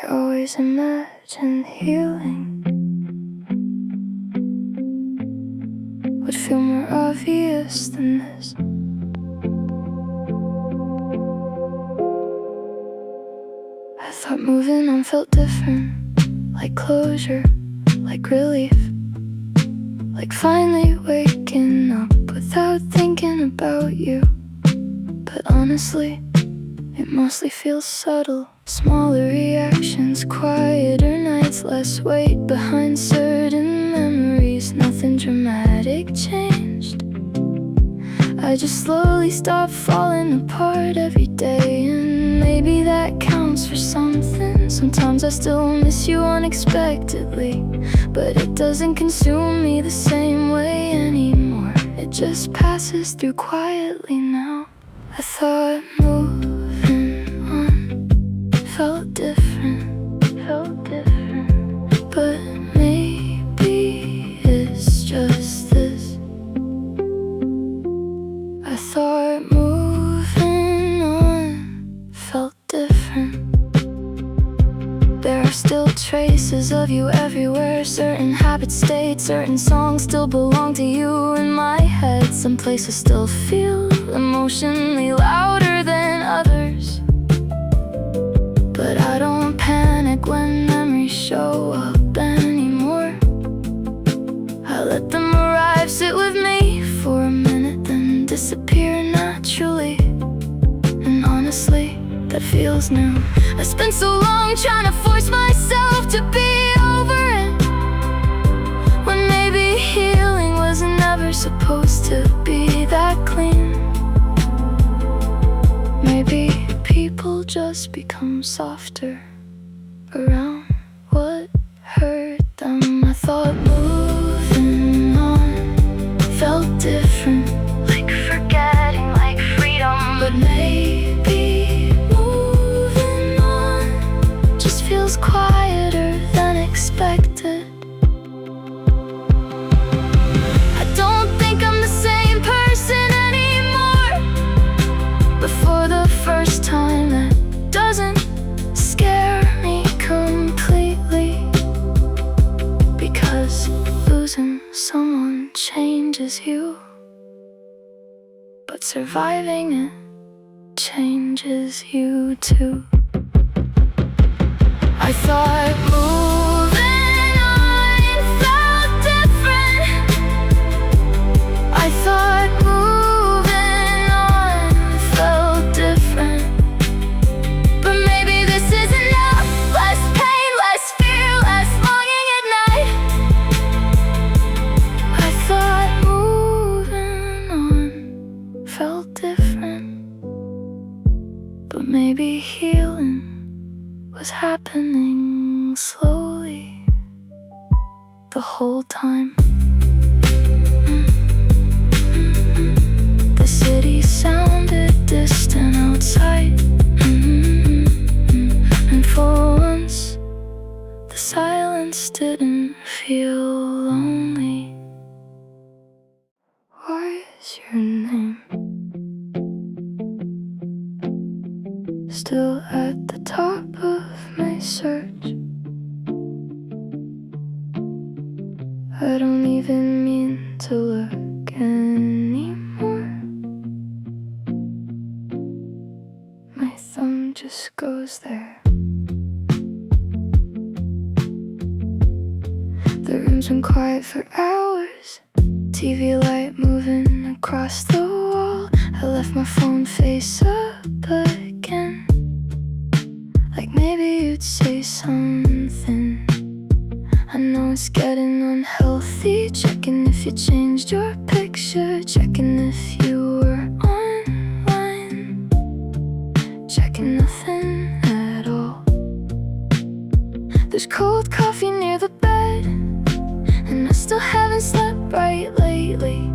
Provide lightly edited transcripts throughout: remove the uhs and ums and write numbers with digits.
I always imagined healing would feel more obvious than this. I thought moving on felt different, like closure, like relief, like finally waking up without thinking about you. But honestly, it mostly feels subtle. Smaller reactions, quieter nights, less weight behind certain memories. Nothing dramatic changed. I just slowly stopped falling apart every day, and maybe that counts for something. Sometimes I still miss you unexpectedly, but it doesn't consume me the same way anymore. It just passes through quietly now. I thought moving on felt different, but maybe it's just this. I thought moving on felt different. There are still traces of you everywhere. Certain habits stayed, certain songs still belong to you in my head. Some places still feel emotionally louder than others, but I don't panic when memories show up anymore. I let them arrive, sit with me for a minute, then disappear naturally. And honestly, that feels new. I spent so long trying to force myself to be over it, when maybe healing was never supposed to be that clean. Maybe people just become softer around what hurt them. I thought moving on felt different, like forgetting, like freedom. But maybe moving on just feels quieter than expected. I don't think I'm the same person anymore, but for the first time that doesn't scare me completely, because losing someone changes you, but surviving it changes you too. I thought moving on felt different. I thought moving on felt different, but maybe this is enough. Less pain, less fear, less longing at night. I thought moving on felt different, but maybe healing was happening slowly the whole time. The city sounded distant outside, and for once the silence didn't feel lonely. What is your name? Still at the top of my search. I don't even mean to look anymore. My thumb just goes there. The room's been quiet for hours, TV light moving across the wall. I left my phone face up again, like maybe you'd say something. I know it's getting unhealthy, checking if you changed your picture, checking if you were online, checking nothing at all. There's cold coffee near the bed, and I still haven't slept right lately.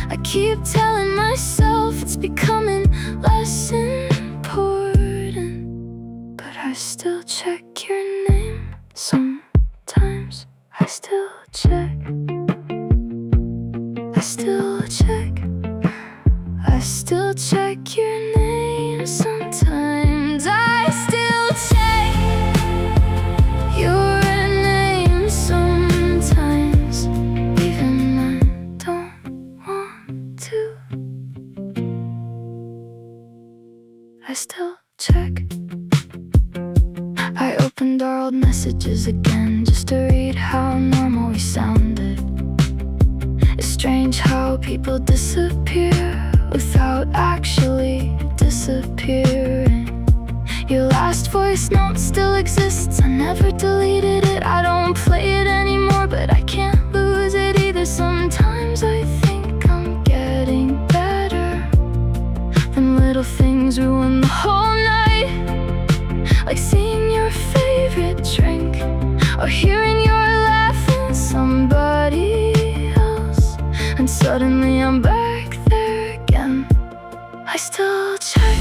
I keep telling myself it's becoming less important, but I still check your name. Sometimes I still check. I still check. I still check your name. Sometimes I still check. opened our old messages again, just to read how normal we sounded. It's strange how people disappear without actually disappearing. Your last voice note still exists, I never deleted it. I don't play it anymore, but I can't lose it either. Sometimes I think I'm getting better. Them little things ruin the whole night, like seeing your favorite drink, or hearing your laugh in somebody else, and suddenly I'm back there again. I still check,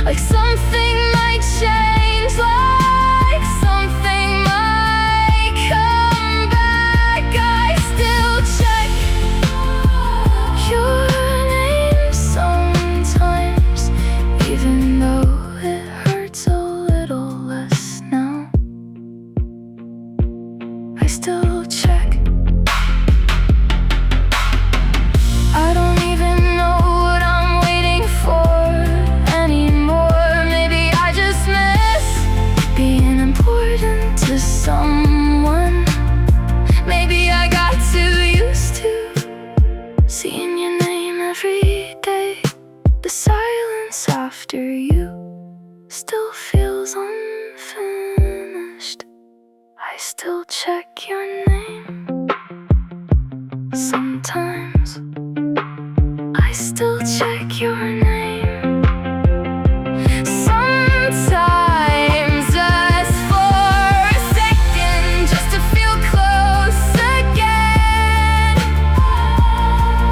like something might change, like something might come back. I still check your name sometimes, even though it hurts a little less now. I still check. I don't even know what I'm waiting for anymore. Maybe I just miss being important to someone. Maybe I got too used to seeing your name every day. The silence after you still feels unfinished. I still check your name sometimes. I still check your name sometimes, just for a second, just to feel close again.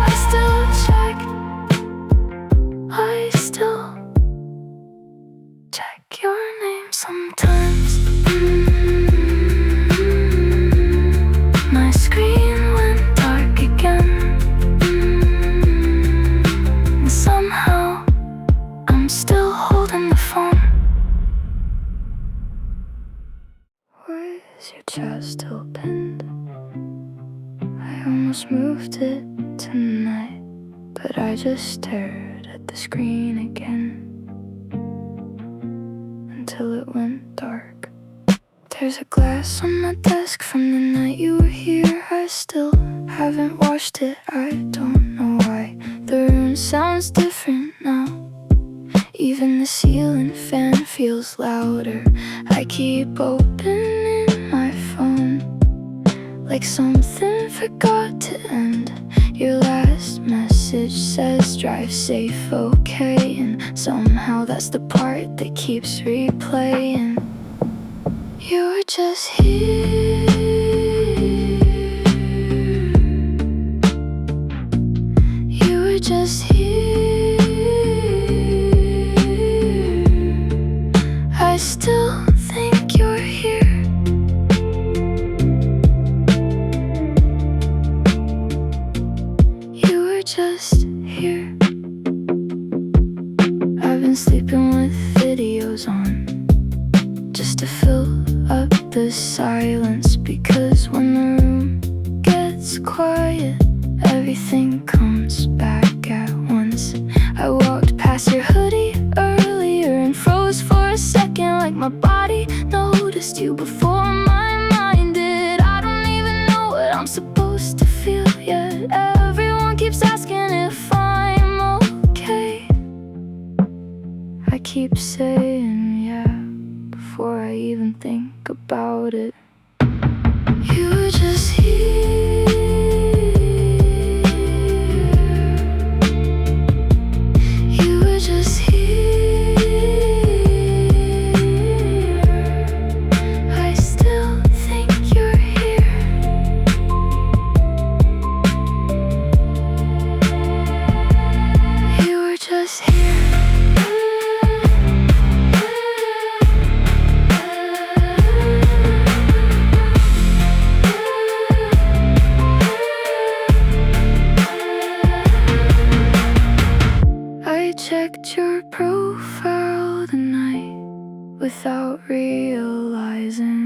I still check, I still check your name sometimes. My screen went dark again, and somehow I'm still holding the phone. Why is your chest still pinned? I almost moved it tonight, but I just stared at the screen again until it went dark. There's a glass on my desk from the night you were here. I still haven't washed it, I don't know why. The room sounds different now. Even the ceiling fan feels louder. I keep opening my phone, like something forgot to end. Your last message says drive safe, okay, and somehow that's the part that keeps replaying. You were just here, you were just here. I still think you're here. You were just here. I've been sleeping with videos on, just to fill up the silence, because when the room gets quiet, everything comes back at once. I walked past your hoodie earlier and froze for a second, like my body noticed you before my mind did. I don't even know what I'm supposed to feel yet. Everyone keeps asking if I'm okay. I keep saying yeah before I even think about it. You were just here. You were just here. I still think you're here. You were just here. I checked your profile tonight without realizing.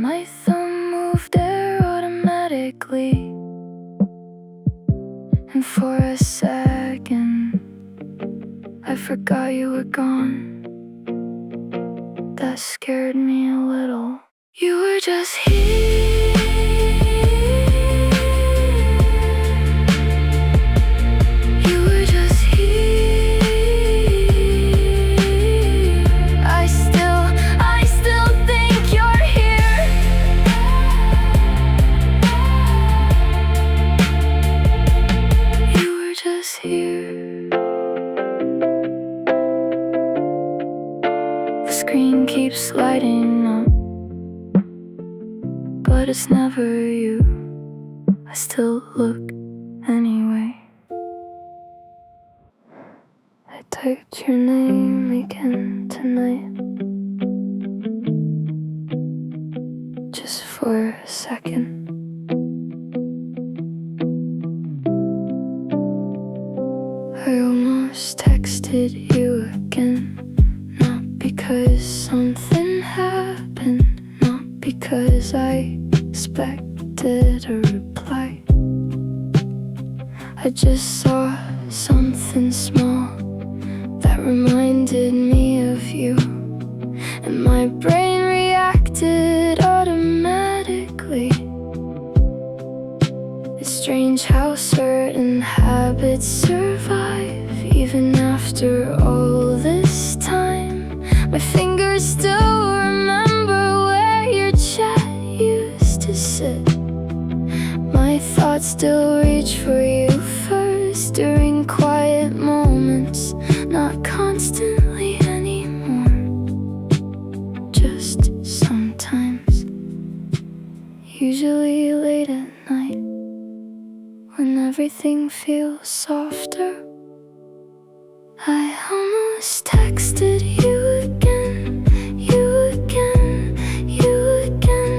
My thumb moved there automatically, and for a second I forgot you were gone. That scared me a little. You were just here. You were just here. I still think you're here. You were just here. The screen keeps lighting up, but it's never you. I still look anyway. I typed your name again tonight, just for a second. I almost texted you again. Not because something happened, not because I expected a reply. I just saw something small that reminded me of you, and my brain reacted automatically. It's strange how certain habits survive even after all this time. My fingers still remember where your chat used to sit. My thoughts still reach for you first during quiet moments, not constantly anymore, just sometimes. Usually late at night, when everything feels softer. I almost texted you again,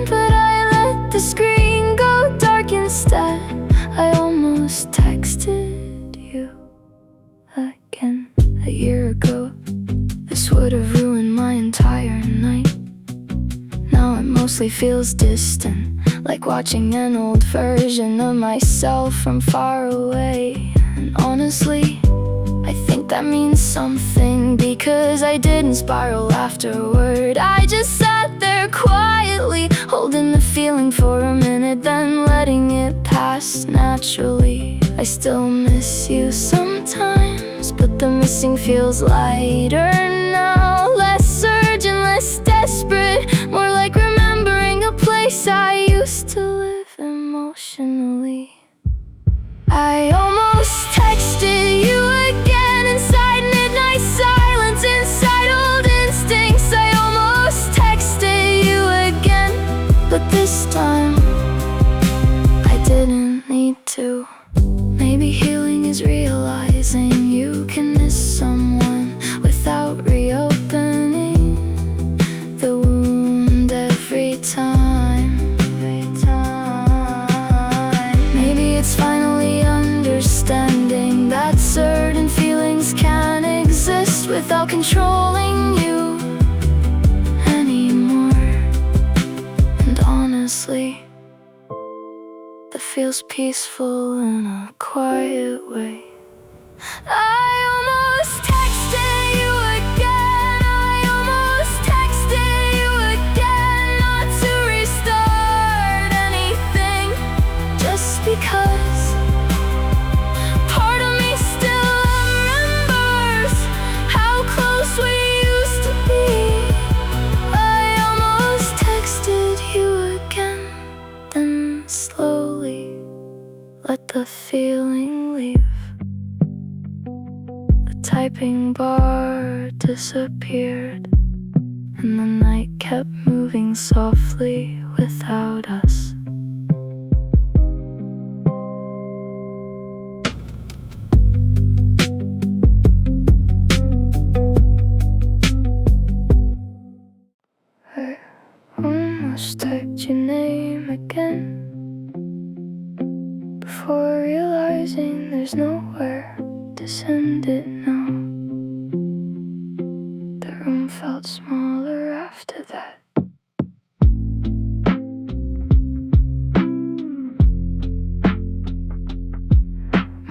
but I let the screen go dark instead. I almost texted you again. A year ago, this would have ruined my entire night. Now it mostly feels distant, like watching an old version of myself from far away. And honestly, I think that means something, because I didn't spiral afterward. I just sat there quietly, holding the feeling for a minute, then letting it pass naturally. I still miss you sometimes, but the missing feels lighter now. Less urgent, less desperate, more like remembering a place I used to live emotionally. I almost texted you again, inside midnight silence, inside old instincts. I almost texted you again, but this time I didn't need to. Maybe healing is realizing you can miss someone without reopening the wound every time. Maybe it's finally understanding that certain feelings can't exist without controlling you anymore. And honestly, that feels peaceful in a quiet way. I almost texted you again. I almost texted you again, not to restart anything, just because part of me still remembers how close we used to be. I almost texted you again, then slowly let the feeling leave. The typing bar disappeared, and the night kept moving softly without us. I almost typed your name again, before realizing there's nowhere to send it now. The room felt smaller after that.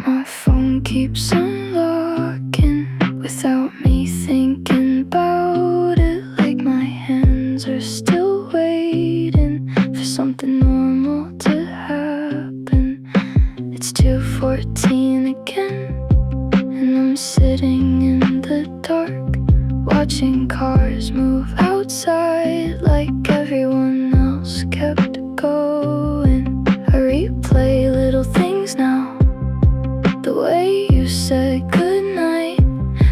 My phone keeps unlocking without watching cars move outside like everyone else kept going. I replay little things now, the way you said goodnight,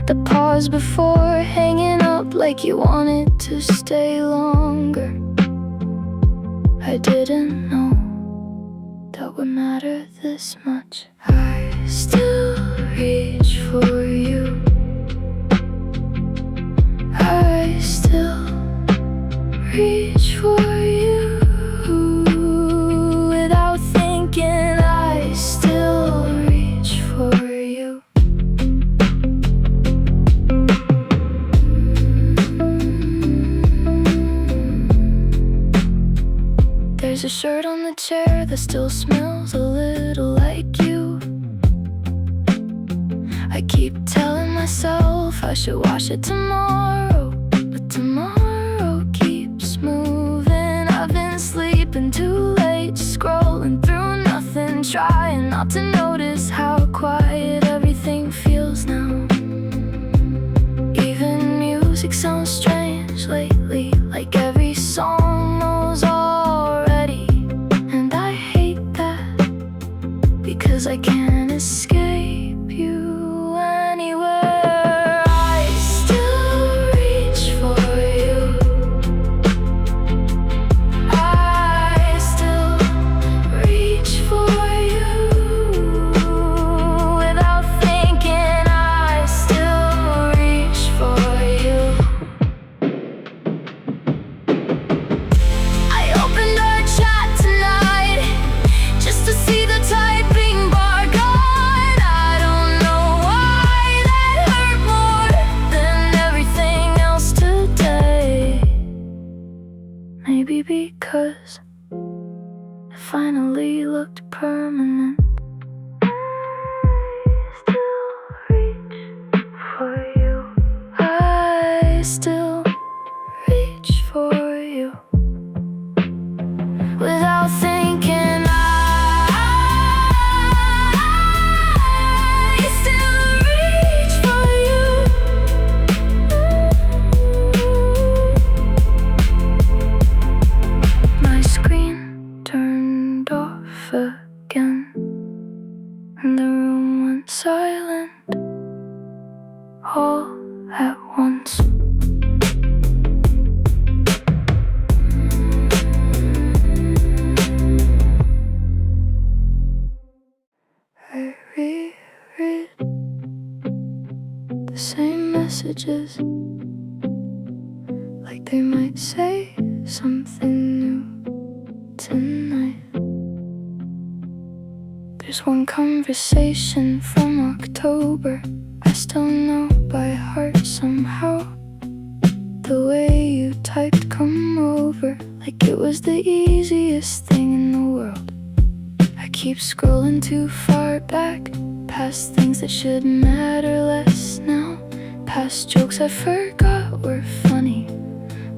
the pause before hanging up like you wanted to stay longer. I didn't know that would matter this much. I still reach for you. I still reach for you. Without thinking, I still reach for you. There's a shirt on the chair that still smells a little like you. I keep telling myself I should wash it tomorrow, but tomorrow keeps moving. I've been sleeping too late, scrolling through nothing, trying not to notice how quiet everything feels now. Even music sounds strange lately, like every song knows already. And I hate that, because I can't escape you anywhere. I still reach for you. I still reach for you. Without thinking, I still reach for you. I opened our chat tonight just to see the typing bar gone. I don't know why that hurt more than everything else today. Maybe because it finally looked permanent. I still reach for you. Without thinking, I still reach for you. My screen turned off again, and the room went silent all at once. I reread the same messages, like they might say something new tonight. There's one conversation from October I still know by heart somehow. The way you typed "come over" like it was the easiest thing in the world. I keep scrolling too far back, past things that should matter less now, past jokes I forgot were funny,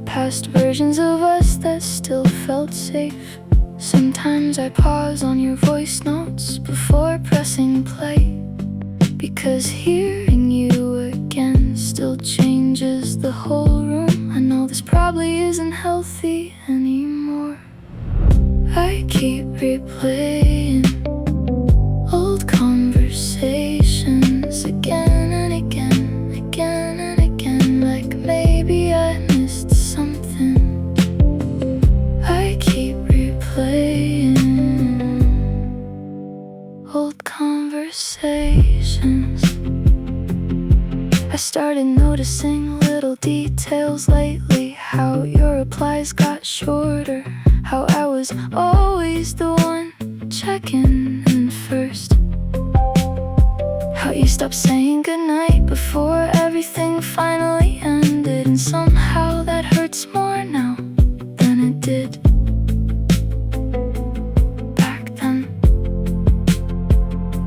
past versions of us that still felt safe. Sometimes I pause on your voice notes before pressing play, because hearing you again still changes the whole room. I know this probably isn't healthy anymore. I keep replaying old conversations again and again, again and again, like maybe I missed something. I keep replaying old conversations. I started noticing little details lately, how your replies got shorter, how I was always the one checking in first, how you stopped saying goodnight before everything finally ended, and somehow that hurts more now than it did back then.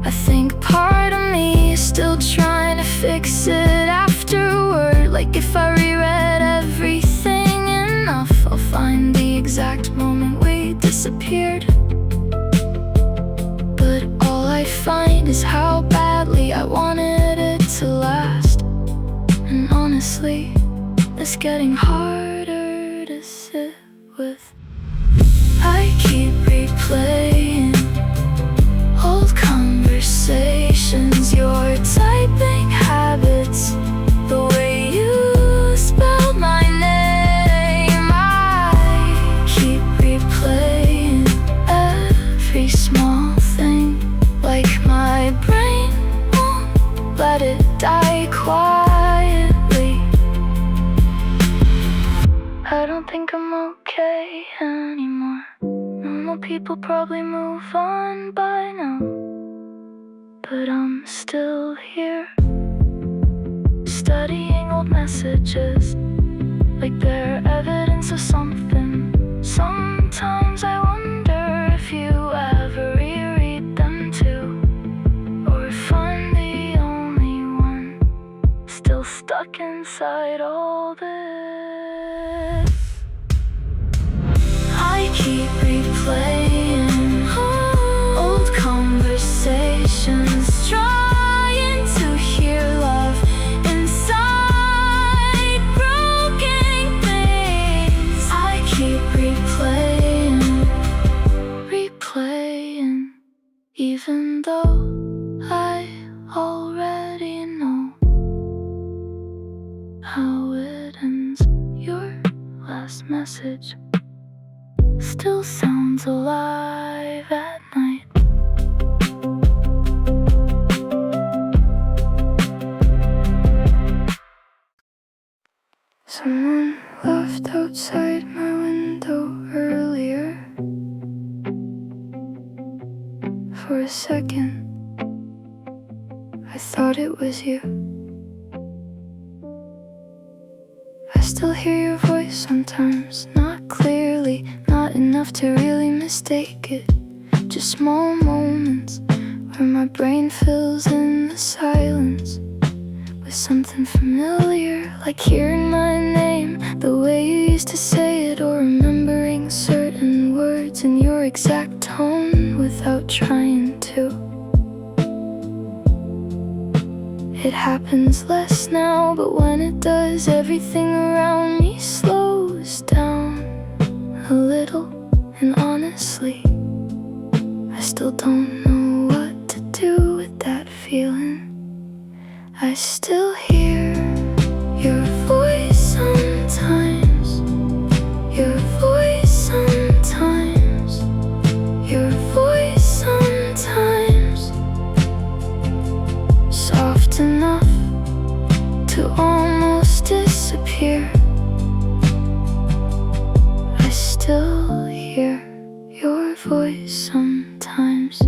I think part of me is still trying to fix it afterward, like if I reread everything enough, I'll find the exact moment we disappeared. But all I find is how badly I wanted it to last. And honestly, is getting harder to sit with. I keep replaying old conversations, your typing habits, the way you spelled my name. I keep replaying every small thing, like my brain won't let it die quietly. I don't think I'm okay anymore. Normal people probably move on by now, but I'm still here, studying old messages like they're evidence of something. Sometimes I wonder if you ever reread them too, or if I'm the only one still stuck inside all this. I keep replaying old conversations, trying to hear love inside broken things. I keep replaying, even though I already know how it ends. Your last message still sounds alive at night. Someone left outside my window earlier. For a second, I thought it was you. I still hear your voice sometimes, not clearly, not enough to really mistake it. Just small moments where my brain fills in the silence with something familiar, like hearing my name, the way you used to say it, or remembering certain words in your exact tone without trying to. It happens less now, but when it does, everything around me slows down a little. And honestly, I still don't know what to do with that feeling. I still hear your voice sometimes, your voice sometimes, your voice sometimes, soft enough to almost disappear. I still hear your voice sometimes.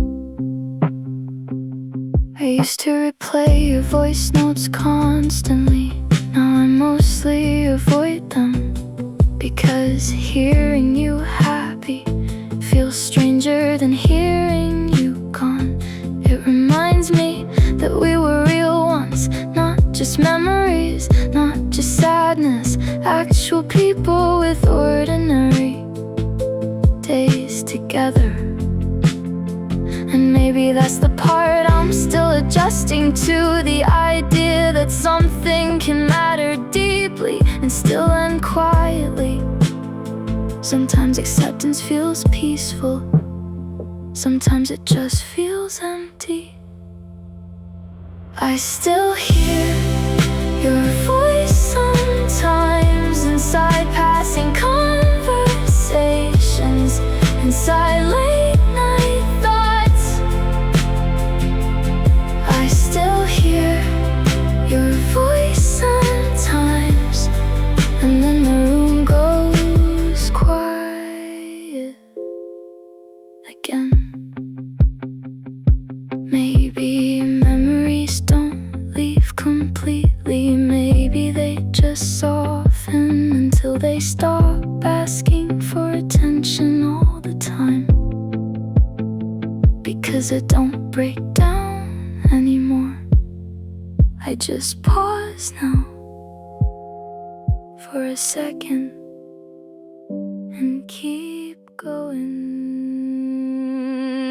I used to replay your voice notes constantly. Now I mostly avoid them, because hearing you happy feels stranger than hearing you gone. It reminds me that we were real once, not just memories, not just sadness, actual people with ordinary days together. And maybe that's the part I'm still adjusting to, the idea that something can matter deeply and still end quietly. Sometimes acceptance feels peaceful, sometimes it just feels empty. I still hear your voice sometimes inside passing conversations, inside late night thoughts. I still hear your voice sometimes, and then the room goes quiet again. Maybe memories don't leave completely, maybe they just soften until they stop asking for attention all the time. Because it don't break down anymore, I just pause now for a second and keep going.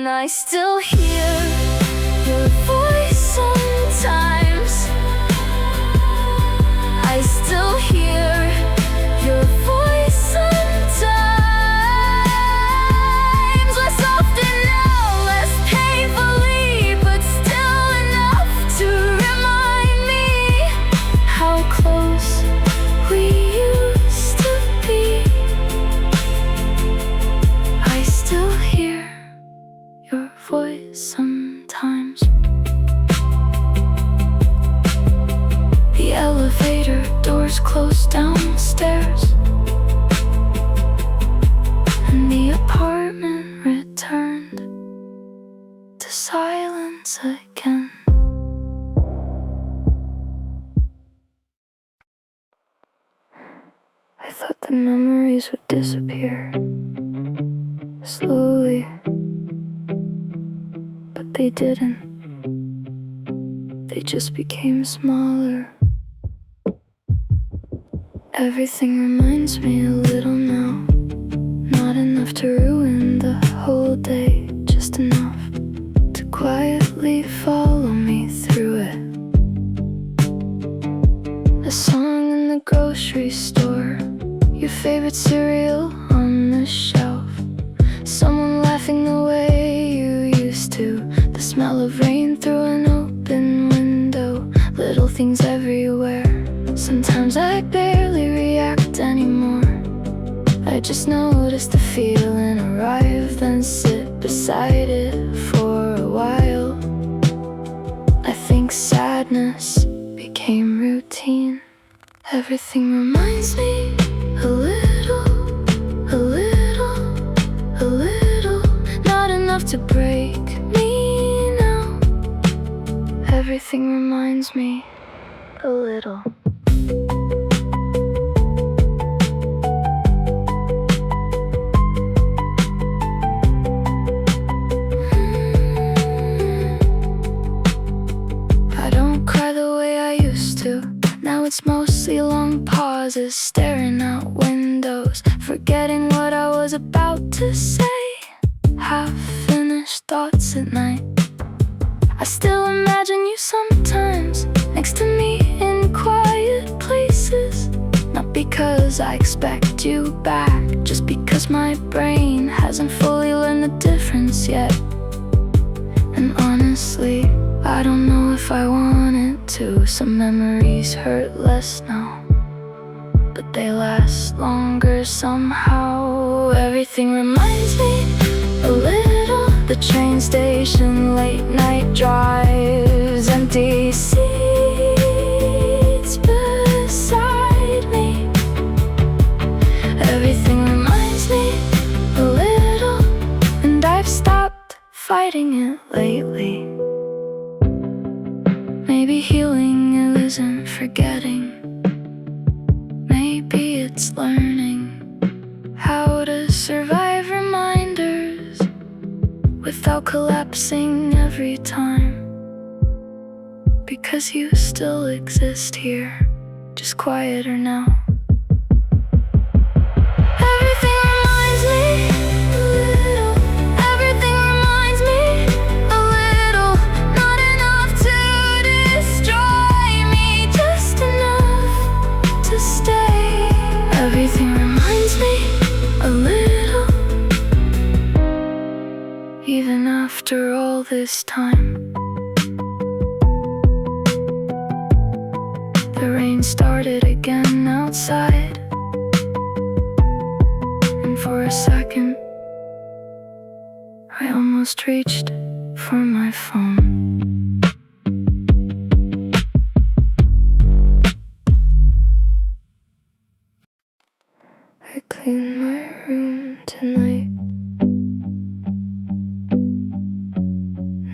I still hear your voice sometimes. I still hear the memories would disappear slowly, but they didn't. They just became smaller. Everything reminds me a little now. Not enough to ruin the whole day, just enough to quietly follow me through it. A song in the grocery store, your favorite cereal on the shelf, someone laughing the way you used to, the smell of rain through an open window, little things everywhere. Sometimes I barely react anymore. I just notice the feeling arrive, then sit beside it for a while. I think sadness became routine. Everything reminds me a little, a little, a little. Not enough to break me now. Everything reminds me a little. Now it's mostly long pauses, staring out windows, forgetting what I was about to say. Half-finished thoughts at night. I still imagine you sometimes next to me in quiet places. Not because I expect you back, just because my brain hasn't fully learned the difference yet. And honestly, I don't know if I want it to. Some memories hurt less now, but they last longer somehow. Everything reminds me a little. The train station, late night drives, empty seats beside me. Everything reminds me a little, and I've stopped fighting it lately. Maybe healing isn't forgetting. Maybe it's learning how to survive reminders without collapsing every time. Because you still exist here, just quieter now. Everything reminds me a little. Even after all this time. The rain started again outside, and for a second I almost reached for my phone. I cleaned my room tonight,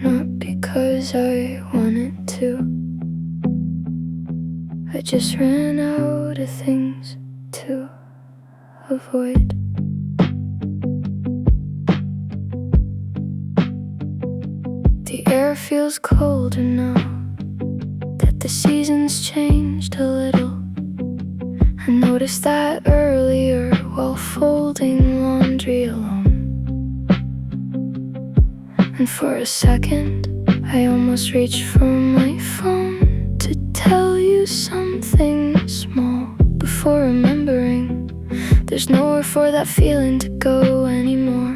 not because I wanted to. I just ran out of things to avoid. The air feels colder now that the seasons changed a little. I noticed that earlier while folding laundry alone. And for a second, I almost reached for my phone to tell you something small. Before remembering, there's nowhere for that feeling to go anymore.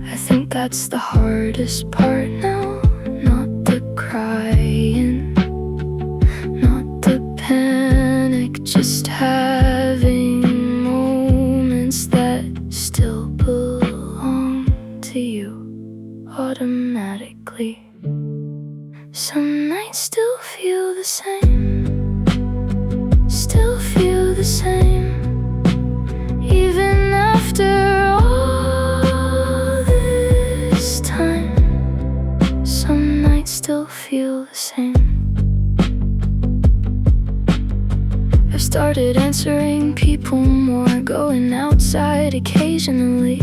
I think that's the hardest part now. Not the crying, not the panic, just having moments that still belong to you automatically. Some nights still feel the same, still feel the same, even after all this time. Some nights still feel the same. I've started answering people more, going outside occasionally,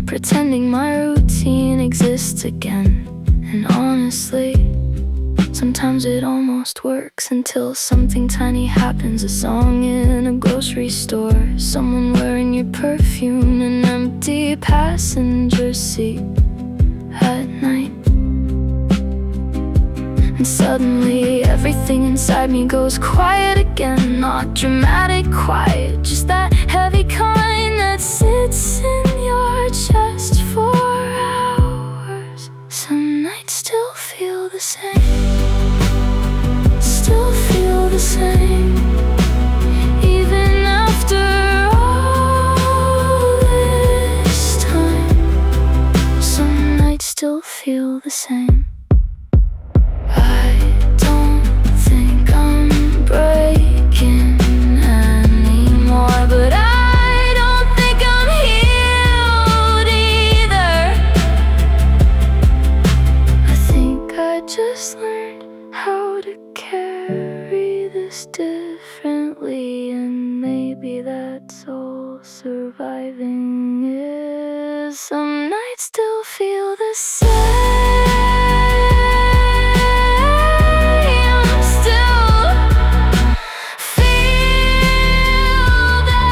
pretending my routine exists again. And honestly, sometimes it almost works until something tiny happens. A song in a grocery store, someone wearing your perfume, an empty passenger seat at night. And suddenly everything inside me goes quiet again. Not dramatic quiet, just that heavy kind that sits in your chest for hours. Some nights still feel the same, still feel the same, even after all this time. Some nights still feel the same. Just learned how to carry this differently, and maybe that's all surviving is. Some nights still feel the same, still feel the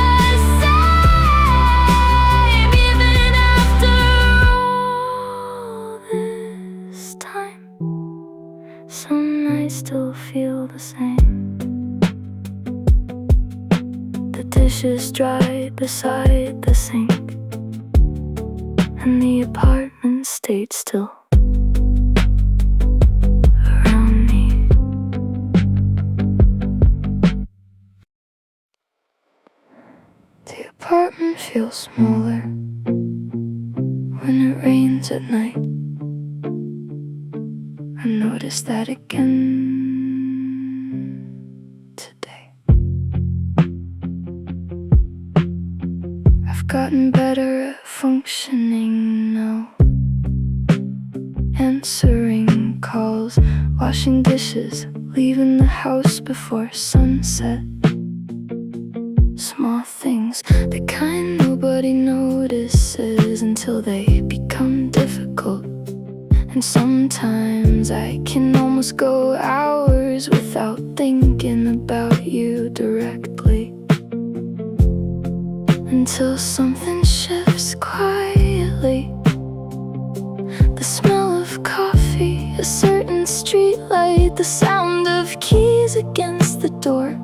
same, even after all this time. Some nights still feel the same. The dishes dried beside the sink, and the apartment stayed still around me. The apartment feels smaller when it rains at night. I noticed that again today. I've gotten better at functioning now, answering calls, washing dishes, leaving the house before sunset. Small things, the kind nobody notices until they become difficult. And sometimes I can almost go hours without thinking about you directly, until something shifts quietly. The smell of coffee, a certain street light, the sound of keys against the door.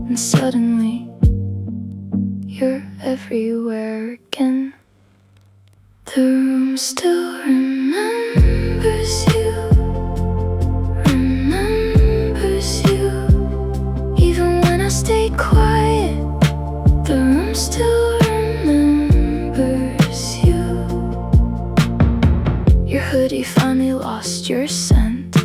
And suddenly, you're everywhere again. The room still remembers you, even when I stay quiet. The room still remembers you. Your hoodie finally lost your scent.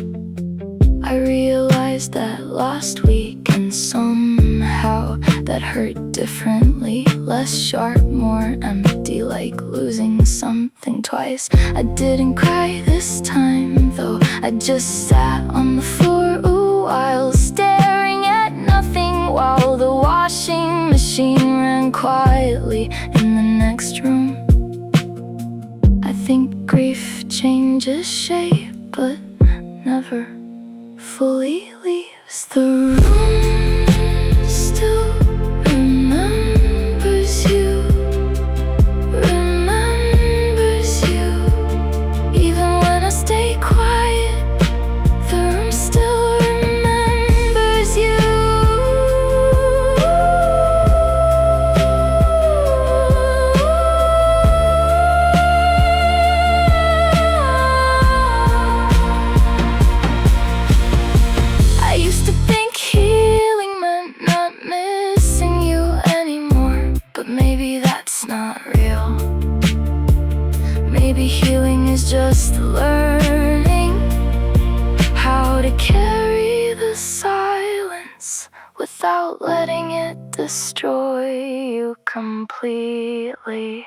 I realized that last week, and somehow that hurt differently, less sharp, more empty, like losing something twice. I didn't cry this time though, I just sat on the floor a while, staring at nothing while the washing machine ran quietly in the next room. I think grief changes shape, but never fully leaves the room. Still remembers you, even when I stay quiet. The room still remembers you. I used to think healing meant not missing you anymore, but maybe that's not real. Maybe healing is just learning how to carry the silence without letting it destroy you completely.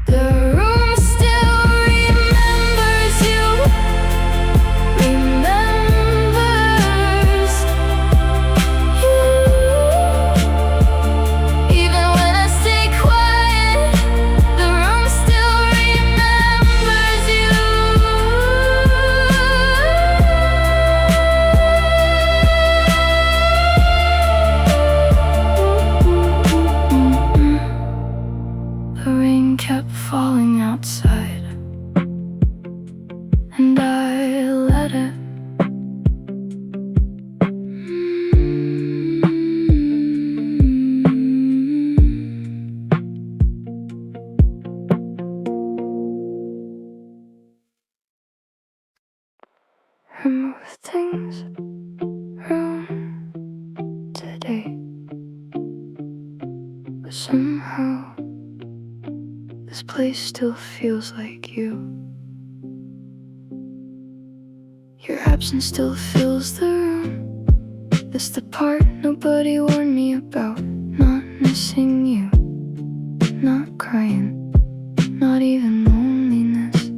The room still remembers you, remembers you. But somehow this place still feels like you. Your absence still fills the room. That's the part nobody warned me about. Not missing you, not crying, not even loneliness.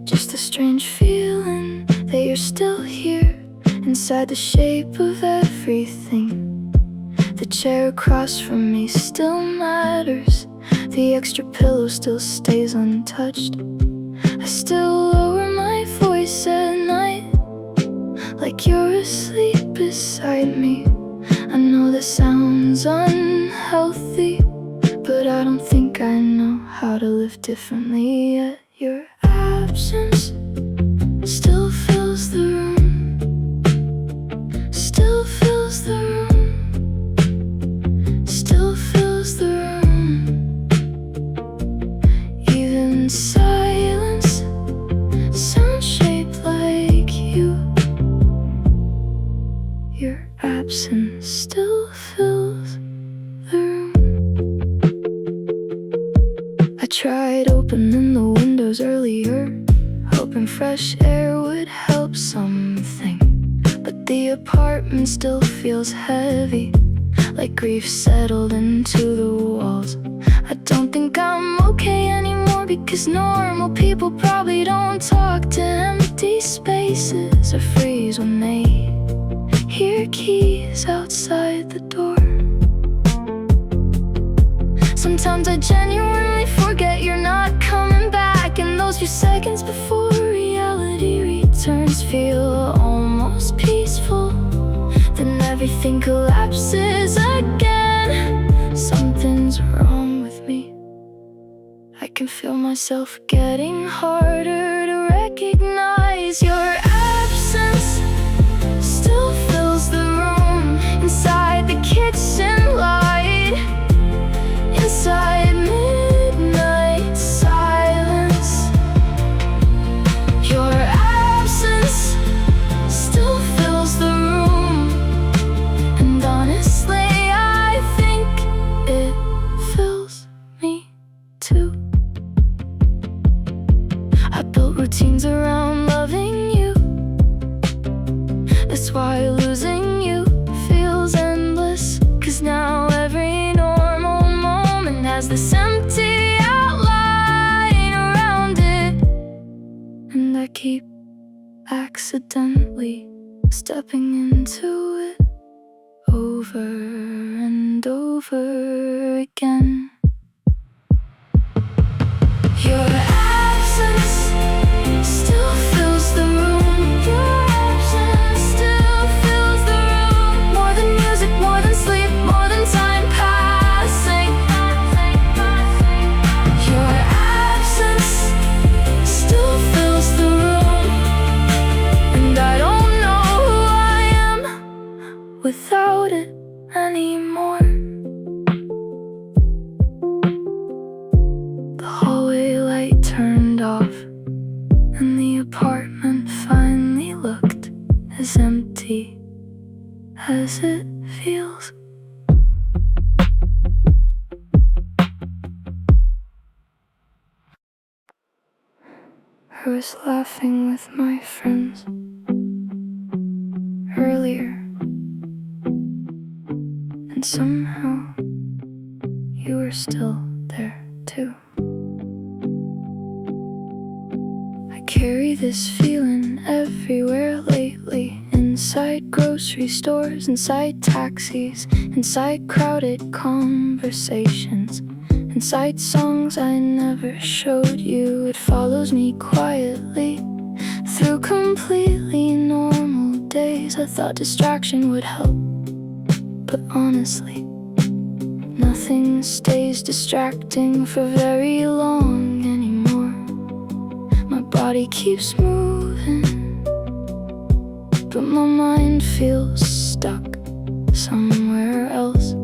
Just a strange feeling that you're still here, inside the shape of everything. The chair across from me still matters. The extra pillow still stays untouched. I still lower my voice at night, like you're asleep beside me. I know that sounds unhealthy, but I don't think I know how to live differently. Yet your absence still fills the room, still fills the room, still fills the room. Even silence sounds shaped like you. Your absence still fills the room. I tried opening the windows earlier, hoping fresh air would help something. But the apartment still feels heavy, like grief settled into the walls. I don't think I'm okay anymore, because normal people probably don't talk to empty spaces or freeze when they hear keys outside the door. Sometimes I genuinely forget you're not coming back, and those few seconds before reality returns feel almost peaceful. Then everything collapses again. Something's wrong with me. I can feel myself getting harder to recognize. Your absence still fills the room, inside the kitchen light, inside midnight silence. Your absence still fills the room, and honestly I think it fills me too. I built routines around loving you. That's why losing you feels endless, 'cause now every normal moment has this empty outline around it. And I keep accidentally stepping into it over and over again. Your absence still fills the room. Your absence still fills the room. More than music, more than sleep, more than time passing. Your absence still fills the room, and I don't know who I am without it anymore. The hallway light turned off, and the apartment finally looked as empty as it feels. I was laughing with my friends earlier, and somehow you were still there too. I carry this feeling everywhere lately, inside grocery stores, inside taxis, inside crowded conversations, inside songs I never showed you. It follows me quietly through completely normal days. I thought distraction would help, but honestly, nothing stays distracting for very long anymore. My body keeps moving, but my mind feels stuck somewhere else.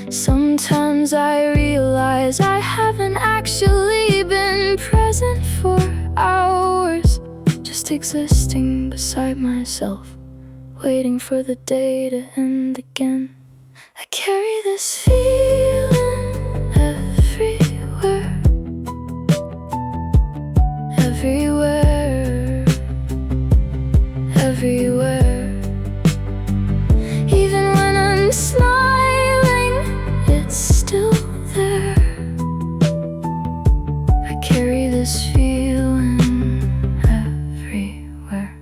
Sometimes I realize I haven't actually been present for hours, just existing beside myself, waiting for the day to end again. I carry this feeling everywhere, everywhere, everywhere. Even when I'm smiling, it's still there. I carry this feeling everywhere.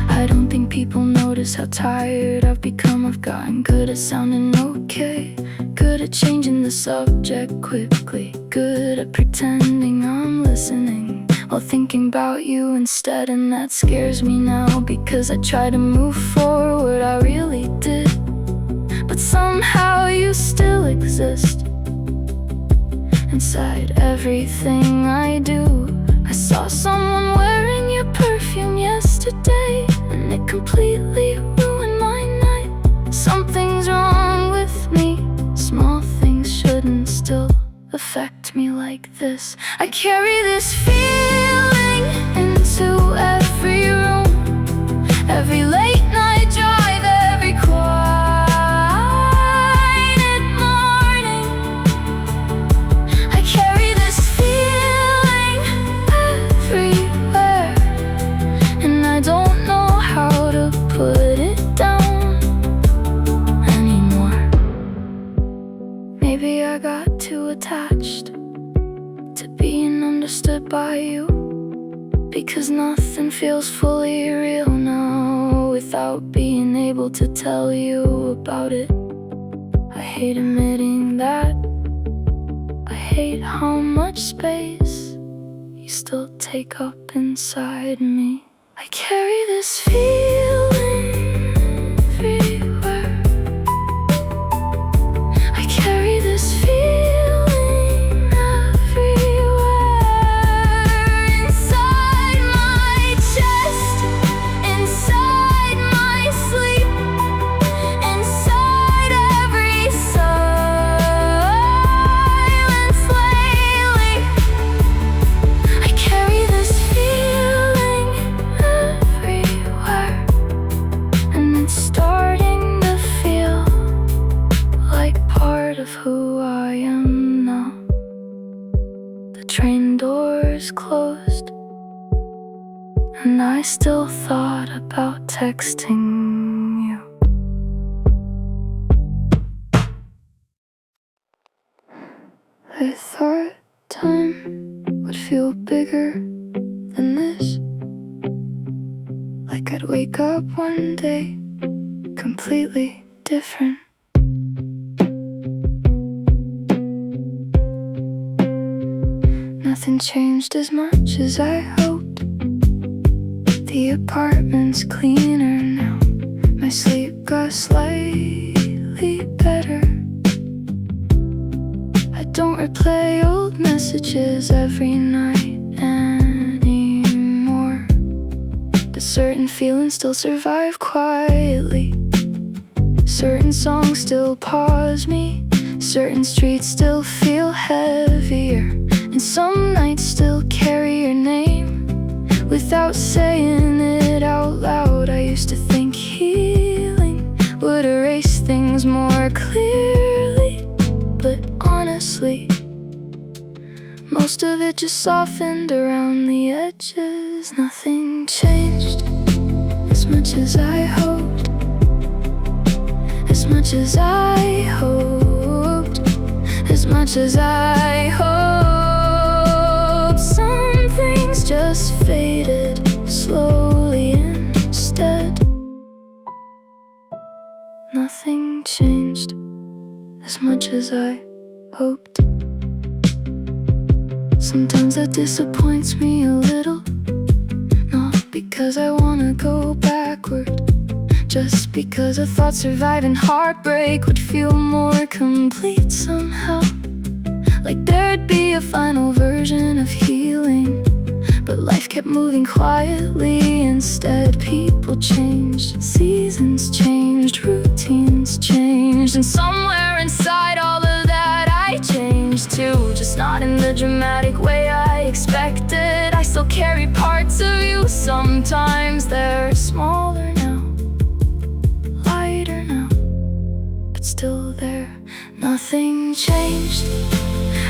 I don't think people notice how tired I've become. I've gotten good at sounding okay, good at changing the subject quickly, good at pretending I'm listening while thinking about you instead. And that scares me now, because I try to move forward, I really did, but somehow you still exist inside everything I do. I saw someone wearing your perfume yesterday, and it completely ruined my night. Something's wrong with me. Small things shouldn't still affect me like this. I carry this feeling into every room, every late night drive, every quiet morning. I carry this feeling everywhere, and I don't know how to put it down anymore. Maybe I got too attached to being understood by you, because nothing feels fully real now without being able to tell you about it. I hate admitting that. I hate how much space you still take up inside me. I carry this feeling everywhere. I carry this feeling everywhere, inside my chest, inside my sleep, inside every silence lately. I carry this feeling everywhere, and it's starting to feel like part of who I am now. The train doors closed, and I still thought about texting you. I thought time would feel bigger than this, like I'd wake up one day completely different. Nothing changed as much as I hoped. The apartment's cleaner now. My sleep got slightly better. I don't replay old messages every night anymore, but certain feelings still survive quietly. Certain songs still pause me. Certain streets still feel heavier, and some nights still carry your name without saying it out loud. I used to think healing would erase things more clearly, but honestly, most of it just softened around the edges. Nothing changed as much as I hoped, as much as I hoped, as much as I hoped. Some things just faded slowly instead. Nothing changed as much as I hoped. Sometimes that disappoints me a little, not because I wanna go backward, just because I thought surviving heartbreak would feel more complete somehow. Like there'd be a final version of healing, but life kept moving quietly instead. People changed, seasons changed, routines changed, and somewhere inside all of that I changed too. Just not in the dramatic way I expected. I still carry parts of you, sometimes they're smaller now, still there. Nothing changed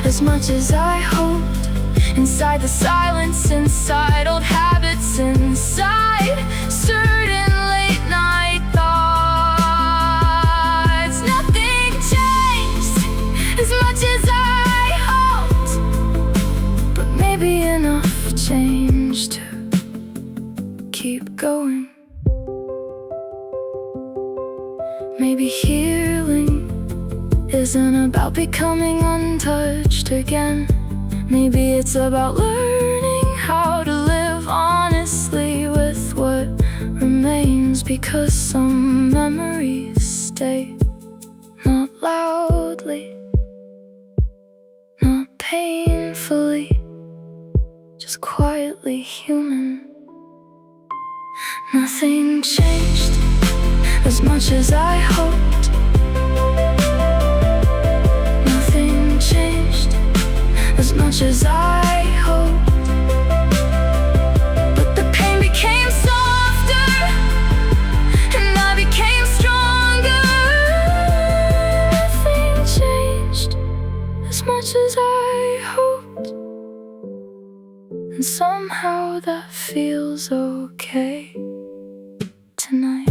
as much as I hoped. Inside the silence, inside old habits, inside certain late night thoughts. Nothing changed as much as I hoped, but maybe enough change to keep going. Maybe healing isn't about becoming untouched again. Maybe it's about learning how to live honestly with what remains, because some memories stay, not loudly, not painfully, just quietly human. Nothing changed as much as I hoped. Nothing changed as much as I hoped, but the pain became softer and I became stronger. Nothing changed as much as I hoped, and somehow that feels okay tonight.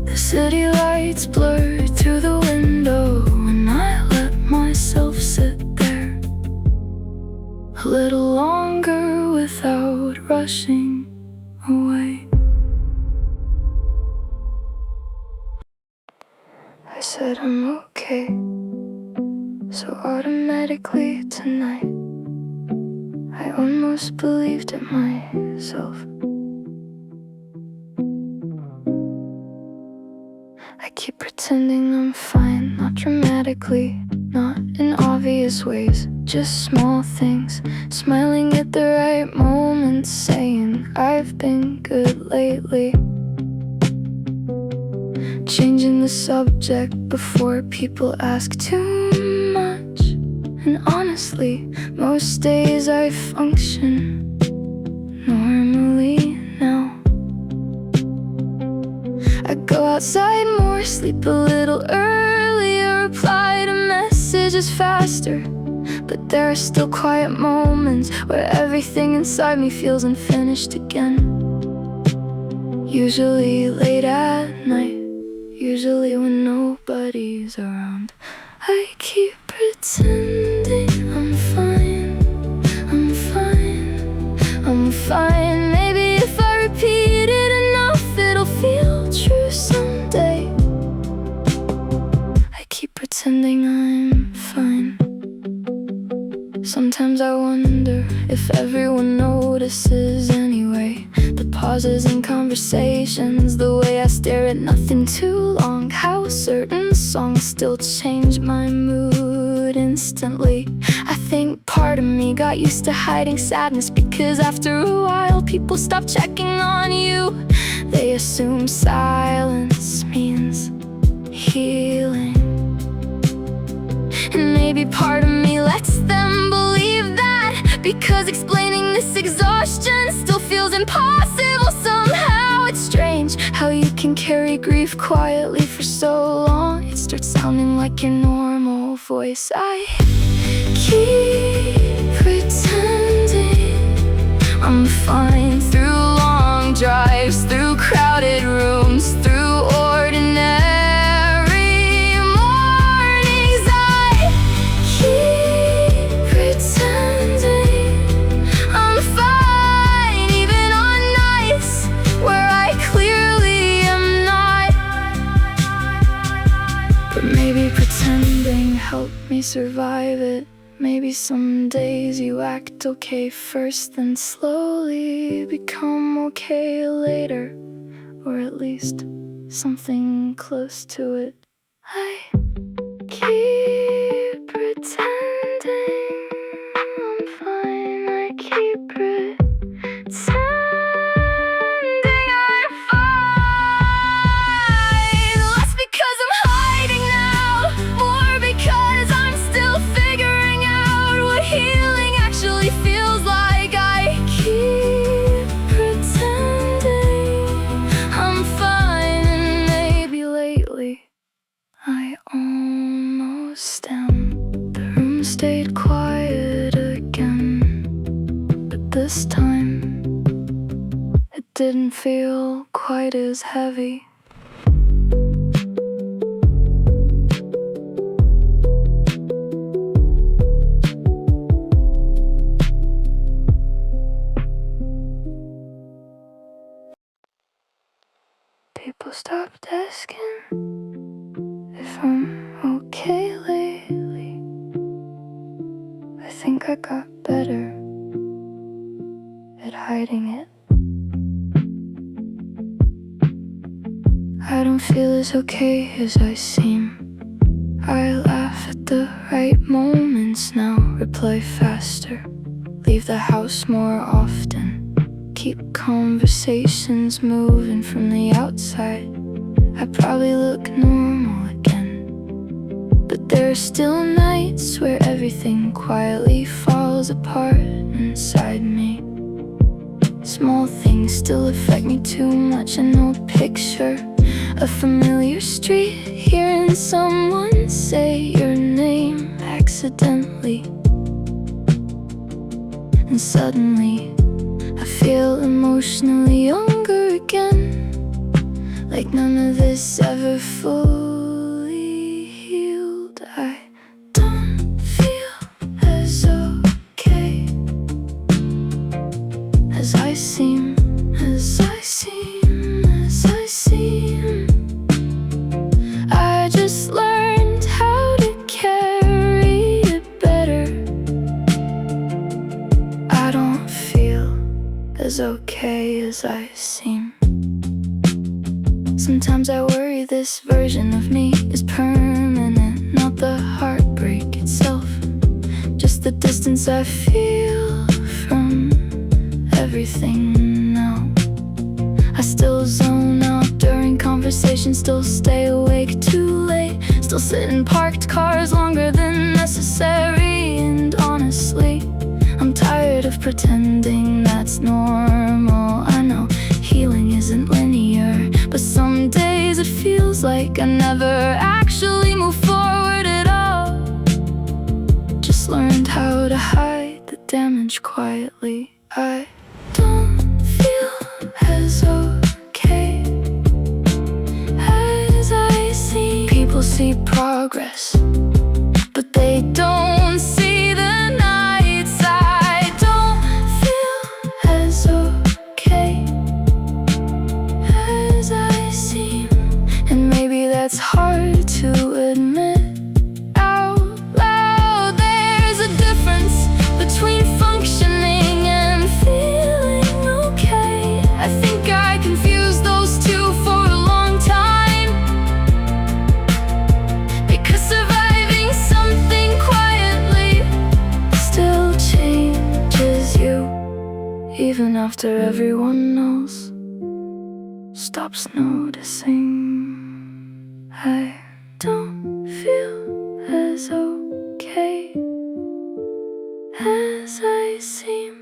The city lights blur through the window, and I let myself sit there a little longer without rushing away. I said I'm okay, so automatically tonight I almost believed it myself. I keep pretending I'm fine, not dramatically, not in obvious ways, just small things, smiling at the right moments, saying I've been good lately. Changing the subject before people ask too much. And honestly, most days I function normally now. I go outside more, sleep a little earlier, reply to messages faster. But there are still quiet moments where everything inside me feels unfinished again. Usually late at night, usually when nobody's around, I keep pretending I'm fine, I'm fine, I'm fine. Maybe if I repeat it enough, it'll feel true someday. I keep pretending I'm fine. Sometimes I wonder if everyone notices anyway. The pauses in conversations, the way I stare at nothing too long, how certain songs still change my mood instantly. I think part of me got used to hiding sadness, because after a while people stop checking on you. They assume silence means healing, and maybe part of me lets them believe that, because explaining this exhaustion still feels impossible somehow. It's strange how you can carry grief quietly for so long. It starts sounding like your normal voice. I keep pretending I'm fine through long drives, through crowded rooms, through ordinary mornings. I keep pretending I'm fine, even on nights where I clearly am not. But maybe pretending helped me survive it. Maybe some days you act okay first, then slowly become okay later, or at least something close to it. I keep pretending I'm fine. I keep pretending I'm fine. Less because I'm hiding now, more because I'm still figuring out what healing actually feels like. I keep pretending I'm fine, and stayed quiet again, but this time it didn't feel quite as heavy. People stopped asking if I'm okay lately. I think I got better at hiding it. I don't feel as okay as I seem. I laugh at the right moments now, reply faster, leave the house more often, keep conversations moving from the outside. I probably look normal again, but there are still nights where everything quietly falls apart inside me. Small things still affect me too much. An old picture, a familiar street, hearing someone say your name accidentally, and suddenly I feel emotionally younger again, like none of this ever fully healed. I don't feel as okay as I seem, as I seem, as I seem. I just learned how to carry it better. I don't feel as okay as I seem. Sometimes I worry this version of me is permanent, not the heartbreak itself, just the distance I feel from everything now. I still zone out during conversations, still stay awake too late, still sit in parked cars longer than necessary. And honestly, I'm tired of pretending that's normal. I know healing isn't linear, but some days it feels like I never actually move forward at all. Just learned how to hide the damage quietly. I don't feel as okay as I see. People see progress, but they don't see the nights I don't feel as okay as I seem. And maybe that's hard to admit out loud. There's a difference between functioning and feeling okay. I think I confused those two for a long time, because surviving something quietly still changes you, even after everyone else stops noticing. I don't feel as okay as I seem.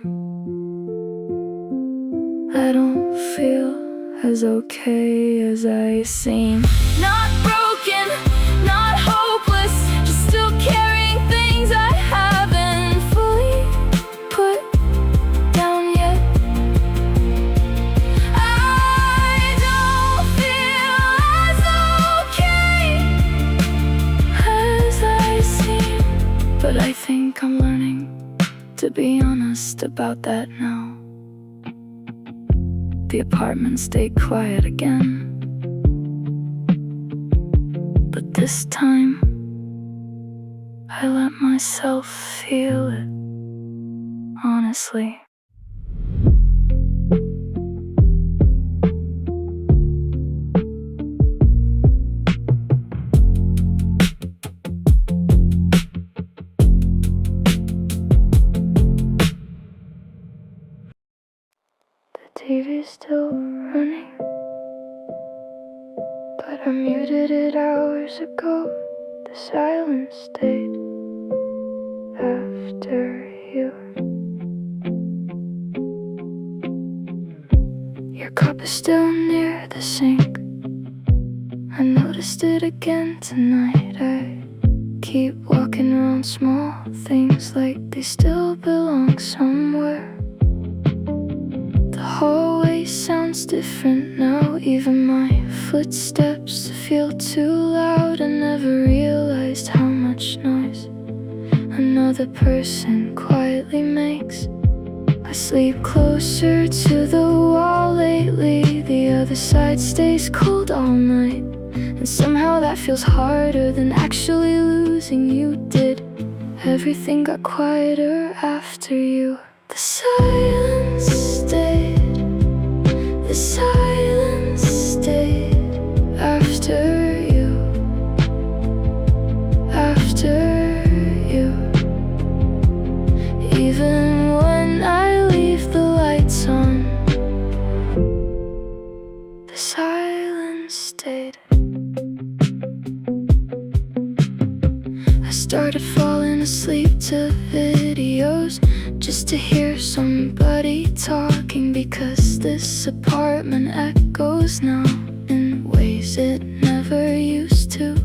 I don't feel as okay as I seem. Not broken, not hopeless, just still carrying things I haven't fully put down yet. I don't feel as okay as I seem, but I think I'm learning to be honest about that now. The apartment stayed quiet again, but this time I let myself feel it, honestly. The TV's still running, but I muted it hours ago. The silence stayed after you. Your cup is still near the sink. I noticed it again tonight. I keep walking around small things like they still belong somewhere. The hallway sounds different now, even my footsteps feel too loud. I never realized how much noise another person quietly makes. I sleep closer to the wall lately. The other side stays cold all night, and somehow that feels harder than actually losing you did. Everything got quieter after you. The silence stayed. The silence stayed after you. After you. Even when I leave the lights on, the silence stayed. I started falling asleep to videos just to hear somebody talking, because this apartment echoes now in ways it never used to.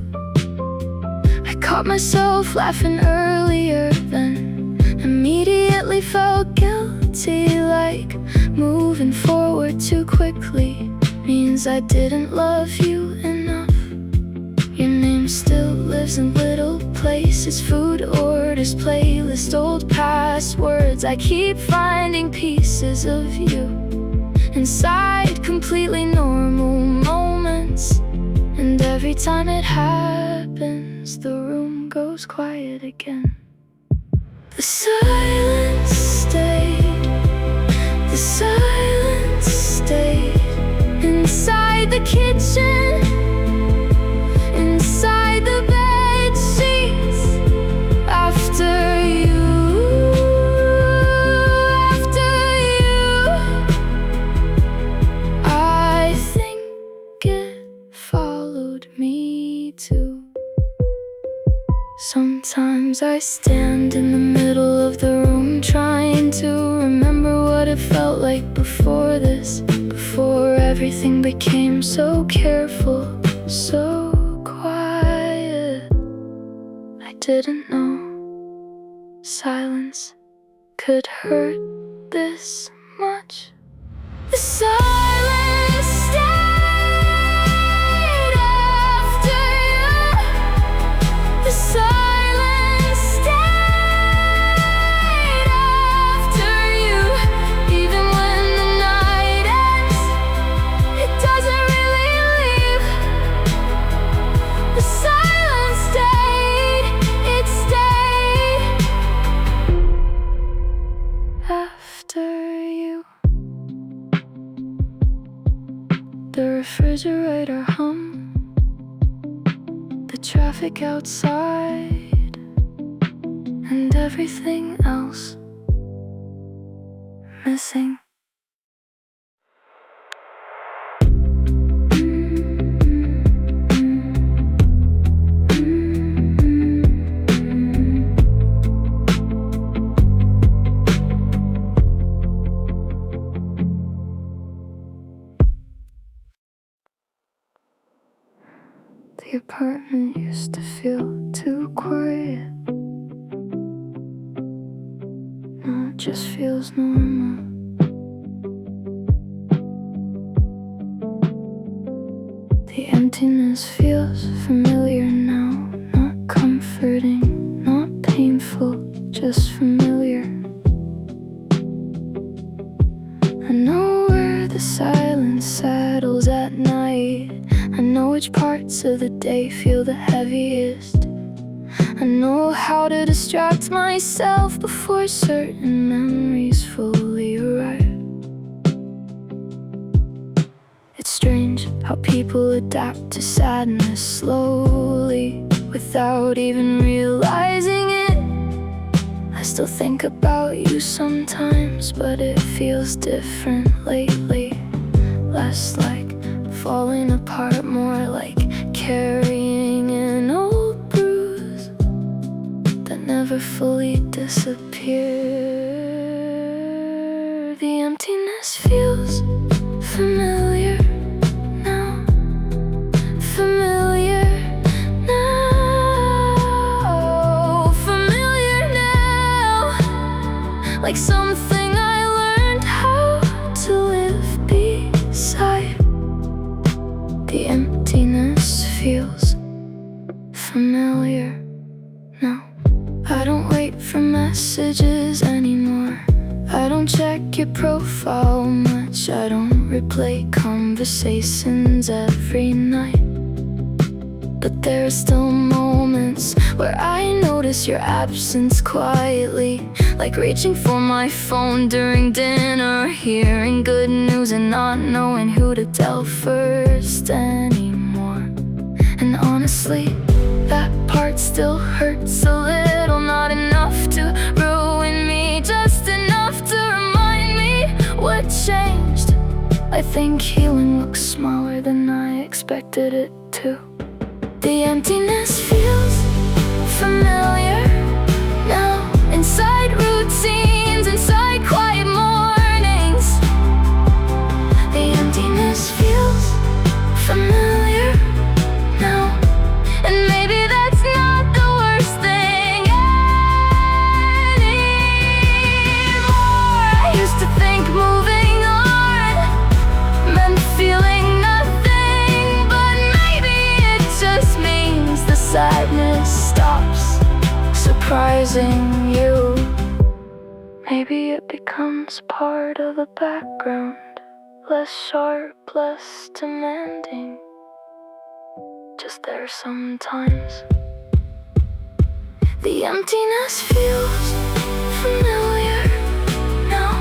I caught myself laughing earlier, then immediately felt guilty, like moving forward too quickly means I didn't love you enough. Your name still lives in little places, food orders, playlist, old passwords. I keep finding pieces of you inside completely normal moments, and every time it happens, the room goes quiet again. The silence stayed. The silence stayed inside the kitchen, inside the bed sheets. After you, after you, I think it followed me too. Sometimes I stand in the middle of the room, trying to remember what it felt like before this, before everything became so careful, so quiet. I didn't know silence could hurt this much. The silence stayed after you. The silence stayed after you. Even when the night ends, it doesn't really leave. The silence stayed, it stayed after you. The refrigerator hum, the traffic outside, and everything else missing. The apartment used to feel too quiet. Now it just feels normal. The emptiness feels familiar now, not comforting, not painful, just familiar. I know where the silence settles at night. I know which parts of the day feel the heaviest. I know how to distract myself before certain memories fully arrive. It's strange how people adapt to sadness slowly, without even realizing it. I still think about you sometimes, but it feels different lately. Less like falling apart, more like carrying an old bruise that never fully disappeared. The emptiness feels familiar now, familiar now. The emptiness feels familiar now. I don't wait for messages anymore. I don't check your profile much. I don't replay conversations every night. But there are still moments where I notice your absence quietly, like reaching for my phone during dinner, hearing good news and not knowing who to tell first anymore. And honestly, that part still hurts a little. Not enough to ruin me, just enough to remind me what changed. I think healing looks smaller than I expected it to. The emptiness feels familiar now, inside routines, inside quiet mornings. The emptiness feels familiar now, and maybe that's not the worst thing anymore. I used to think moving on meant feeling nothing, but maybe it just means the sadness stops surprising you. Maybe it becomes part of the background, less sharp, less demanding, just there sometimes. The emptiness feels familiar now.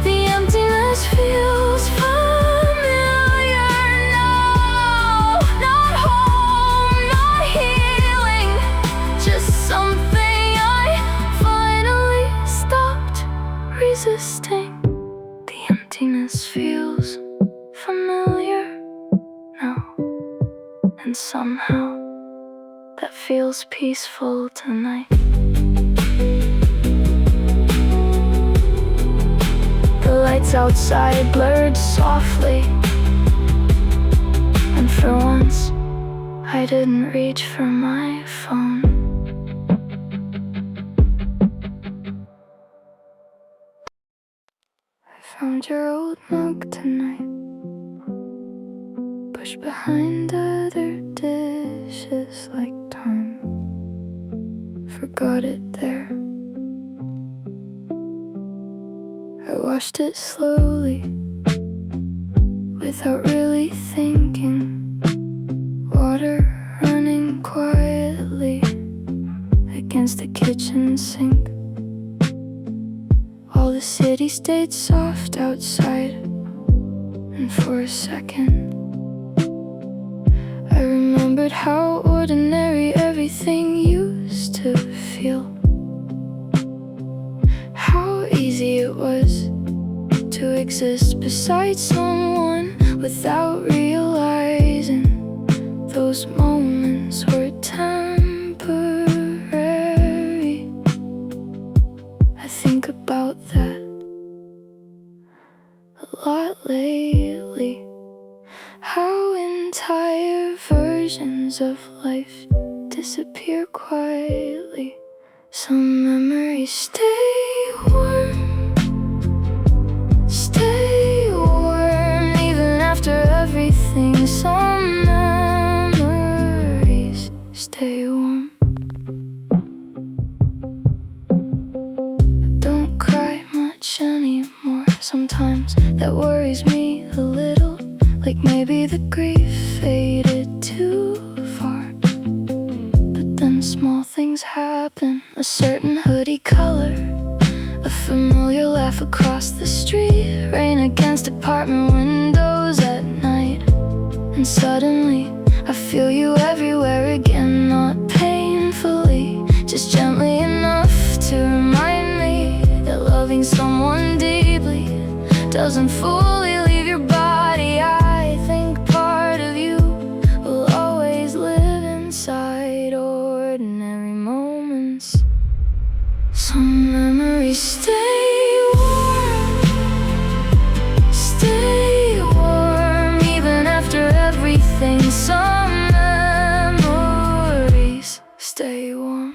The emptiness feels familiar now. Not home, not healing, just something I finally stopped resisting. The emptiness feels familiar now, and somehow that feels peaceful tonight. The lights outside blurred softly, and for once I didn't reach for my phone. I found your old mug tonight, pushed behind other dishes like time forgot it there. I washed it slowly, without really thinking, water running quietly against the kitchen sink. While the city stayed soft outside, and for a second I remembered how ordinary everything used to feel. How easy it was to exist beside someone without realizing those moments were temporary. I think about that a lot lately. How entire versions of life disappear quietly. Some memories stay warm, even after everything. Some memories stay warm. I don't cry much anymore. Sometimes that worries me a little, like maybe the grief faded too far. But then small things happen, a certain hoodie color, a familiar laugh across the street, rain against apartment windows at night. And suddenly I feel you everywhere again, not painfully, just gently enough to remind me that loving someone deeply doesn't fully leave your body. I think part of you will always live inside ordinary moments. Some memories stay warm, even after everything. Some memories stay warm.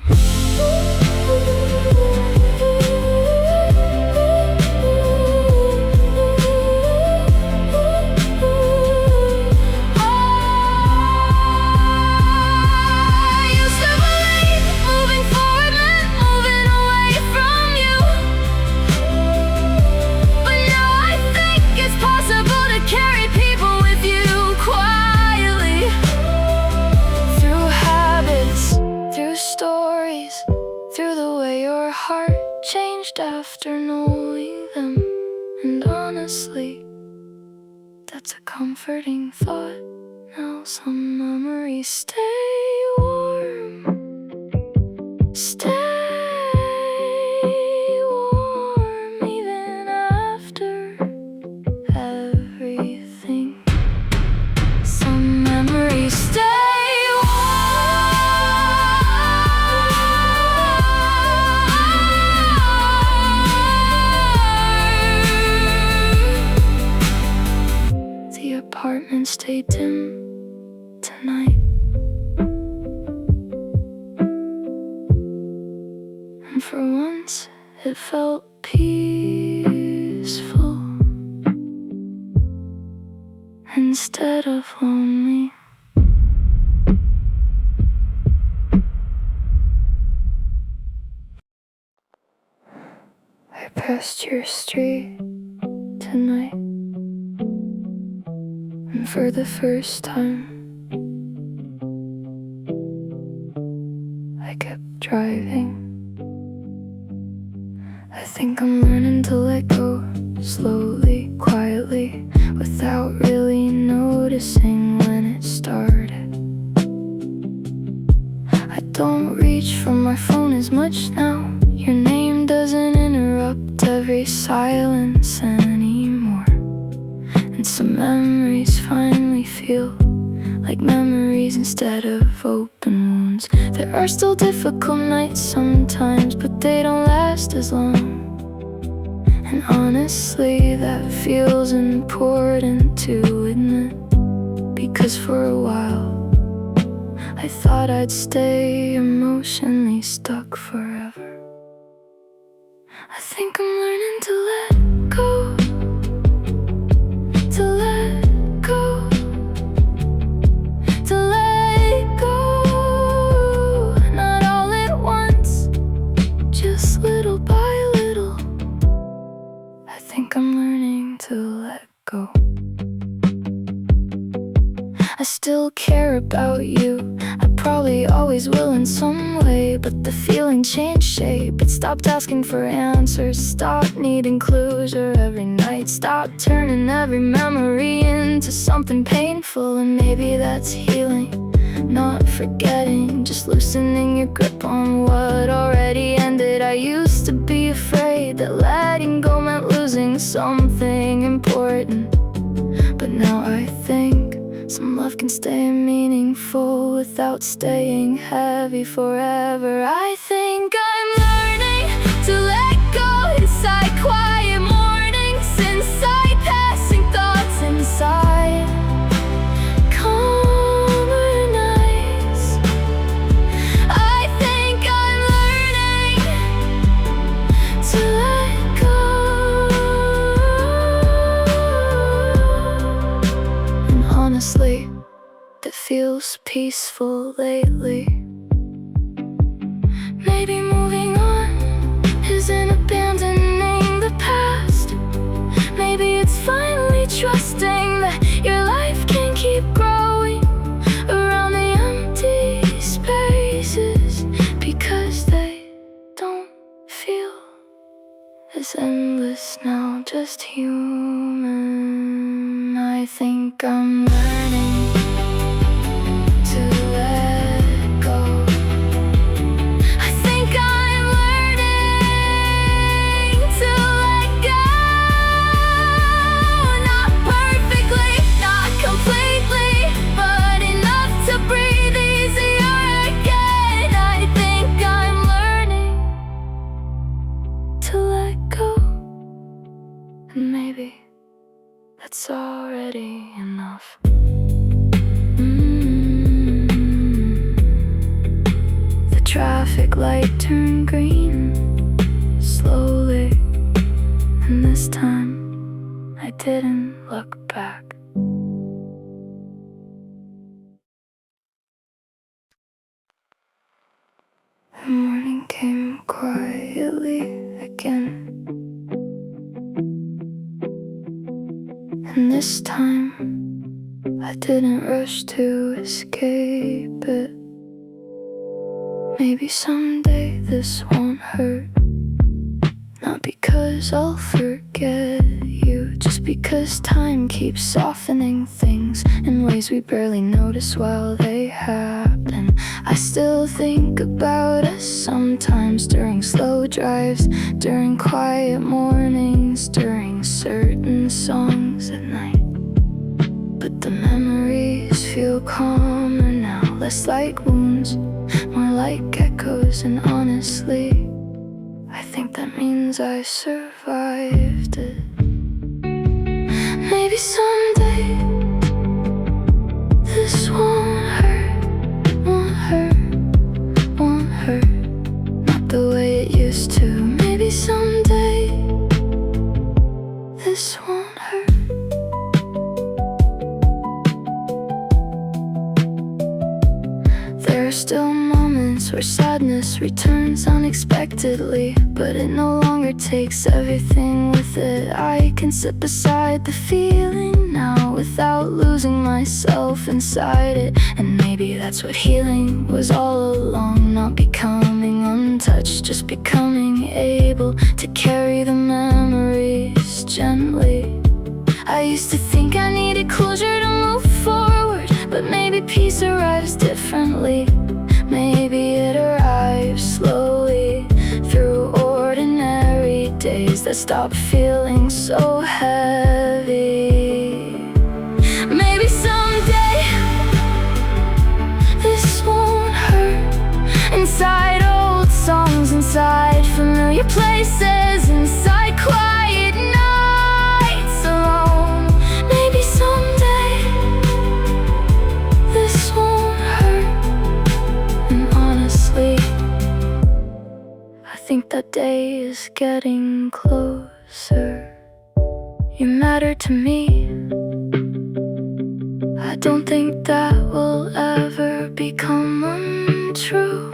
after knowing them. And honestly, that's a comforting thought. Now some memories stay warm, stay warm even after everything. Some memories stay warm. The apartment stayed dim tonight, and for once it felt peaceful instead of lonely. I passed your street tonight, and for the first time I kept driving. I think I'm learning to let go, slowly, quietly, without really noticing when it started. I don't reach for my phone as much now. Your name doesn't interrupt every silence anymore. And some memories finally feel like memories instead of open wounds. There are still difficult nights sometimes, but they don't last as long. And honestly, that feels important to admit, because for a while I thought I'd stay emotionally stuck forever. I think I'm learning to let go, to let go, to let go. Not all at once, just little by little. I think I'm learning to let go. I still care about you, I probably always will in some way, but the feeling changed shape. It stopped asking for answers, stopped needing closure every night, stopped turning every memory into something painful. And maybe that's healing, not forgetting, just loosening your grip on what already ended. I used to be afraid that letting go meant losing something important, but now I think some love can stay meaningful without staying heavy forever. I think I'm learning to let go inside quiet mornings, inside passing thoughts, inside calmer nights. I think I'm learning to let go. And honestly, that feels peaceful lately. Maybe moving on isn't abandoning the past. Maybe it's finally trusting that your life can keep growing around the empty spaces, because they don't feel as endless now, just human. I think I'm learning to let go. I think I'm learning to let go. Not perfectly, not completely, but enough to breathe easier again. I think I'm learning to let go, and maybe that's already enough. The traffic light turned green slowly, and this time I didn't look back. The morning came quietly again, and this time I didn't rush to escape it. Maybe someday this won't hurt, not because because I'll forget you, just because time keeps softening things in ways we barely notice while they happen. I still think about us sometimes, during slow drives, during quiet mornings, during certain songs at night. But the memories feel calmer now, less like wounds, more like echoes. And honestly, I think that means I survived it. Maybe someday this won't hurt, won't hurt, won't hurt, not the way it used to. Maybe someday this won't hurt. There are still moments where sadness returns unexpectedly, but it no longer takes everything with it. I can sit beside the feeling now without losing myself inside it. And maybe that's what healing was all along, not becoming untouched, just becoming able to carry the memories gently. I used to think I needed closure to move forward, but maybe peace arrives differently. Maybe it arrives slowly, through ordinary days that stop feeling so heavy. Maybe someday this won't hurt. Inside old songs, inside familiar places, inside quiet nights alone. Maybe someday this won't hurt. And honestly, I think that day is getting closer. You matter to me. I don't think that will ever become untrue,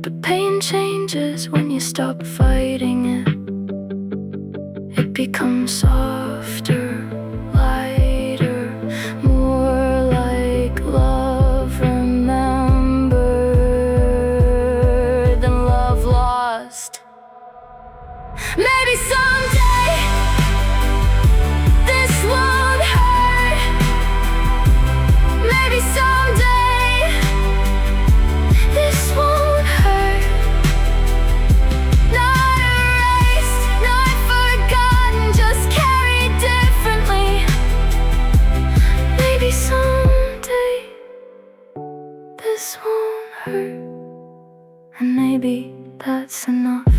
but pain changes when you stop fighting it. It becomes softer, lighter, more like love remembered than love lost. Maybe someday this won't hurt. Maybe someday this won't hurt. Not erased, not forgotten, just carried differently. Maybe someday this won't hurt. And maybe that's enough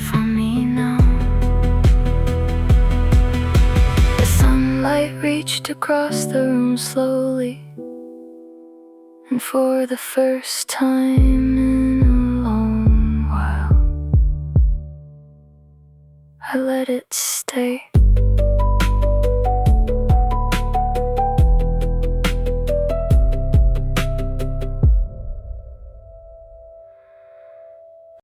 for me now. The sunlight reached across the room slowly, and for the first time in a long while, I let it stay.